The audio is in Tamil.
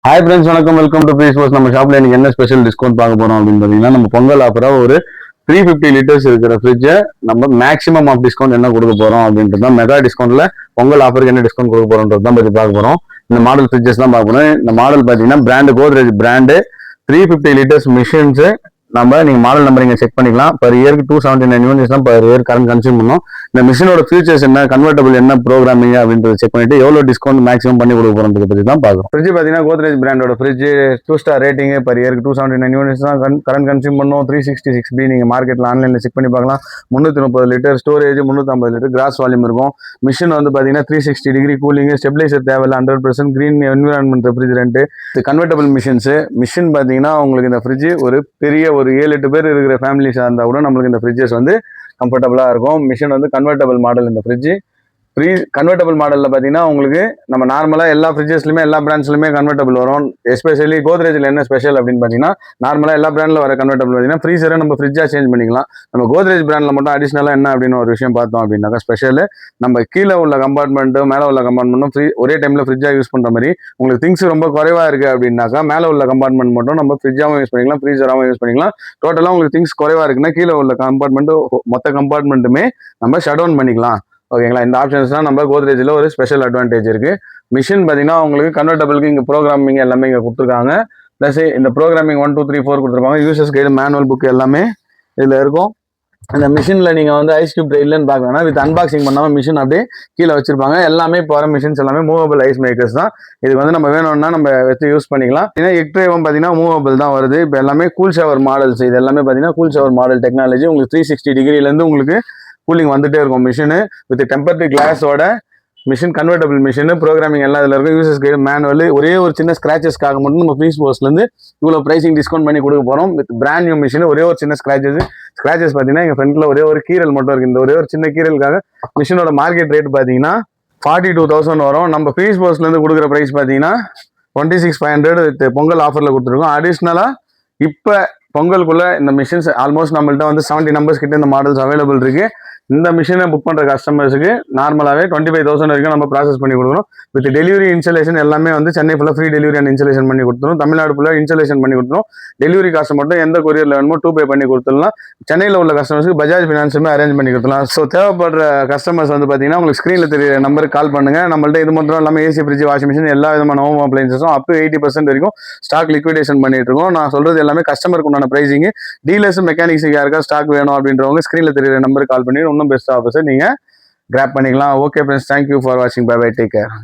ஹாய் ஃப்ரெண்ட்ஸ், வணக்கம். வெல்கம் டு ப்ரீஸ் போஸ். நம்ம ஷாப்ல இன்னைக்கு என்ன ஸ்பெஷல் டிஸ்கவுண்ட் பார்க்க போறோம் அப்படின்னு பார்த்தீங்கன்னா, நம்ம பொங்கல் ஆஃபரா ஒரு 350 லிட்டர்ஸ் இருக்கிற ஃப்ரிட்ஜை நம்ம மேக்ஸிமம் ஆஃப் டிஸ்கவுண்ட் என்ன கொடுக்க போறோம் அப்படின்றது தான். மெகா டிஸ்கவுண்ட்ல பொங்கல் ஆஃபருக்கு என்ன டிஸ்கவுண்ட் கொடுக்க போறோம்ன்றது தான் பத்தி பார்க்க போறோம். இந்த மாடல் ஃப்ரிட்ஜஸ் தான் பார்க்க போறோம். இந்த மாடல் பார்த்தீங்கன்னா brand Godrej brand 350 litres machines. நீங்க மாடல் நம்பர் இங்க செக் பண்ணிக்கலாம். பர் இயருக்கு 279 யூனிட்ஸ் தான் பர் இயர் கரண்ட் கன்சியூம் பண்ணும். இந்த மிஷினோட ஃபியூச்சர்ஸ் என்ன, கன்வெர்டபிள் என்ன, ப்ரோக்ராமிங் அப்படின்றத செக் பண்ணிட்டு எவ்வளவு டிஸ்கவுண்ட் மேக்ஸிமம் பண்ணி கொடுக்க போறோம்ன்றத பத்தி தான் பார்க்கணும். ஃப்ரிட்ஜ் பாத்தீங்கன்னா கோத்ரேஜ் பிராண்டோட ஃப்ரிட்ஜ் 2 ஸ்டார் ரேட்டிங், பர் இயருக்கு 279 யூனிட்ஸ் தான் கரண்ட் கன்சியூம் பண்ணும். 366B நீங்க மார்க்கெட்ல ஆன்லைன்ல செக் பண்ணி பார்க்கலாம். 330 litre storage, 350 litre cross volume இருக்கும். மிஷின் வந்து பாத்தீங்கன்னா 360 டிகிரி கூலிங், ஸ்டெபிலைசர் தேவையில்ல, 100% green environment refrigerant. Convertible machine பாத்தீங்கன்னா உங்களுக்கு இந்த ஃப்ரிட்ஜ் ஒரு பெரிய ஒரு 7-8 பேர் இருக்கிற ஃபேமிலிஸ் இருந்தால் கூட நம்மளுக்கு இந்த ஃப்ரிட்ஜஸ் வந்து கம்ஃபர்டபுளாக இருக்கும். மிஷின் வந்து கன்வெர்டபிள் மாடல். இந்த ஃப்ரிட்ஜ் கன்வெர்டபிள் மாடலில் பார்த்தீங்கன்னா உங்களுக்கு நம்ம நார்மலாக எல்லா ஃப்ரிட்ஜஸ்லையுமே எல்லா பிராண்ட்ஸ்லையுமே கன்வெர்டபிள் வரும். எஸ்பெஷலி கோத்ரேஜில் என்ன ஸ்பெஷல் அப்படின்னு பார்த்தீங்கன்னா, நார்மலாக எல்லா பிராண்டில் வர கன்வெர்டபிள் பார்த்தீங்கன்னா ஃப்ரீசரை நம்ம ஃப்ரிட்ஜாக சேஞ்ச் பண்ணிக்கலாம். நம்ம கோத்ரேஜ் பிராண்டில் மட்டும் அடிஷனலாக என்ன அப்படின்னு ஒரு விஷயம் பார்த்தோம் அப்படின்னாக்கா, ஸ்பெஷல் நம்ம கீழே உள்ள கம்பார்ட்மெண்ட்டும் மேலே உள்ள கம்பார்ட்மெண்ட்டும் ஒரே டைமில் ஃப்ரிட்ஜாக யூஸ் பண்ணுற மாதிரி. உங்களுக்கு திங்ஸ் ரொம்ப குறைவாக இருக்குது அப்படின்னாக்கா மேலே உள்ள கம்பார்ட்மெண்ட் மட்டும் நம்ம ஃப்ரிட்ஜாகவும் யூஸ் பண்ணிக்கலாம், ஃப்ரீசராகவும் யூஸ் பண்ணிக்கலாம். டோட்டலாக உங்களுக்கு திங்ஸ் குறைவாக இருக்குன்னா கீழே உள்ள கம்பார்ட்மெண்ட்டு மொத்த கம்பார்ட்மெண்ட்டுமே நம்ம ஷட் டவுன் பண்ணிக்கலாம். ஓகேங்களா? இந்த ஆப்ஷன்ஸ் தான் நம்ம கோத்ரேஜில் ஒரு ஸ்பெஷல் அட்வான்டேஜ் இருக்கு. மிஷின் பார்த்தீங்கன்னா உங்களுக்கு கன்வெர்டபிளுக்கு இங்கே ப்ரோக்ராமிங் எல்லாமே இங்கே கொடுத்துருக்காங்க. ப்ளஸ் இந்த ப்ரோக்ராமிங் 1 2 3 4 கொடுத்துருப்பாங்க. யூசர்ஸ் கைடு, மேனுவல் புக் எல்லாமே இதில் இருக்கும். இந்த மிஷினில் நீங்கள் வந்து ஐஸ் கியூப் இல்லைன்னு பார்க்கணும்னா வித் அன்பாக்சிங் பண்ணாமல் மிஷின் அப்படியே கீழே வச்சிருப்பாங்க. எல்லாமே இப்போ வர மிஷின்ஸ் எல்லாமே மூவபிள் ஐஸ் மேக்கர்ஸ் தான். இதுக்கு வந்து நம்ம வேணும்னா நம்ம வச்சு யூஸ் பண்ணிக்கலாம். ஏன்னா எக்ட்ரேவும் பார்த்தீங்கன்னா மூவபிள் தான் வருது. இப்போ எல்லாமே கூல் ஷவர் மாடல்ஸ். இது எல்லாமே பார்த்தீங்கன்னா கூல் ஷவர் மாடல் டெக்னாலஜி. உங்களுக்கு 360 டிகிரிலேருந்து உங்களுக்கு கூலிங் வந்துட்டே இருக்கும். மிஷினு வித் டெம்பரரி கிளாஸோட மிஷின், கன்வெர்டபிள் மிஷின், ப்ரோக்ராமிங் எல்லாம் இதில் இருக்கும். Users guide, manual. ஒரே ஒரு சின்ன ஸ்கிராச்சஸ்க்காக மட்டும் நம்ம ப்ரீஸ் போஸ்ட்லேருந்து இவ்வளோ ப்ரைசிங் டிஸ்கவுண்ட் பண்ணி கொடுக்க போகிறோம். With brand new machine. ஒரே ஒரு சின்ன ஸ்கிராச்சஸ் பார்த்தீங்கன்னா எங்கள் ஃப்ரண்ட்டில் ஒரே ஒரு கீரல் மட்டும் இருக்குது. இந்த ஒரே ஒரு சின்ன கீரலுக்காக மிஷினோட மார்க்கெட் ரேட் பார்த்தீங்கன்னா 42,000 வரும். நம்ம ப்ரீஸ் போஸ்ட்லேருந்து கொடுக்குற ப்ரைஸ் பார்த்தீங்கன்னா 26,500 வித் பொங்கல் ஆஃபரில் கொடுத்துருக்கோம். அடிஷ்னலாக இப்போ பொங்கலுக்குள்ள இந்த மிஷின்ஸ் ஆல்மோஸ்ட் நம்மள்ட்ட வந்து 70 நம்பர்ஸ் கிட்ட இந்த மாடல்ஸ் அவைலபிள் இருக்கு. இந்த மிஷினை புக் பண்ணுற கஸ்டமர்ஸுக்கு நார்மலாகவே 25,000 வரைக்கும் நம்ம ப்ராசஸ் பண்ணி கொடுக்குறோம். வித் டெலிவரி இன்ஸ்டாலேஷன் எல்லாமே வந்து சென்னை ஃபுல்லாக ஃப்ரீ டெலிவரி அண்ட் இன்ஸ்டாலேஷன் பண்ணி கொடுத்துரும். தமிழ்நாடு ஃபுல்லாக இன்ஸ்டாலேஷன் பண்ணி கொடுத்துரும். டெலிவரி காசு மட்டும் எந்த கொரியரில் வேணுமோ 2 பே பண்ணி கொடுத்துடலாம். சென்னையில் உள்ள கஸ்டமர்ஸுக்கு பஜாஜ் ஃபினான்ஸுமே அரேஞ்ச் பண்ணி கொடுத்துலாம். ஸோ தேவைப்படுற கஸ்டமர்ஸ் வந்து பார்த்தீங்கன்னா உங்களுக்கு ஸ்க்ரீனில் தெரியுற நம்பருக்கு கால் பண்ணுங்க. நம்மள்ட்ட இது மட்டும் இல்லாமல் ஏசி, ஃப்ரிட்ஜ், வாஷிங் மிஷின் எல்லா விதமான ஹோம் அப்ளைன்சஸும் அப் டு 80% வரைக்கும் ஸ்டாக் லிக்விடேஷன் பண்ணிட்டு இருக்கோம். நான் சொல்றது எல்லாமே கஸ்டமருக்கு உண்டான பிரைசிங். டீலர்ஸ், மெக்கானிக்ஸுக்கு யாருக்கா ஸ்டாக் வேணும் அப்படின்றவங்க ஸ்க்ரீனில் தெரியுற நம்பருக்கு கால் பண்ணி இன்னும் பெஸ்ட் ஆஃபர்ஸை நீங்கள் கிராப் பண்ணிக்கலாம். ஓகே ஃப்ரெண்ட்ஸ், தேங்க்யூ ஃபார் வாட்சிங். Bye bye, take care.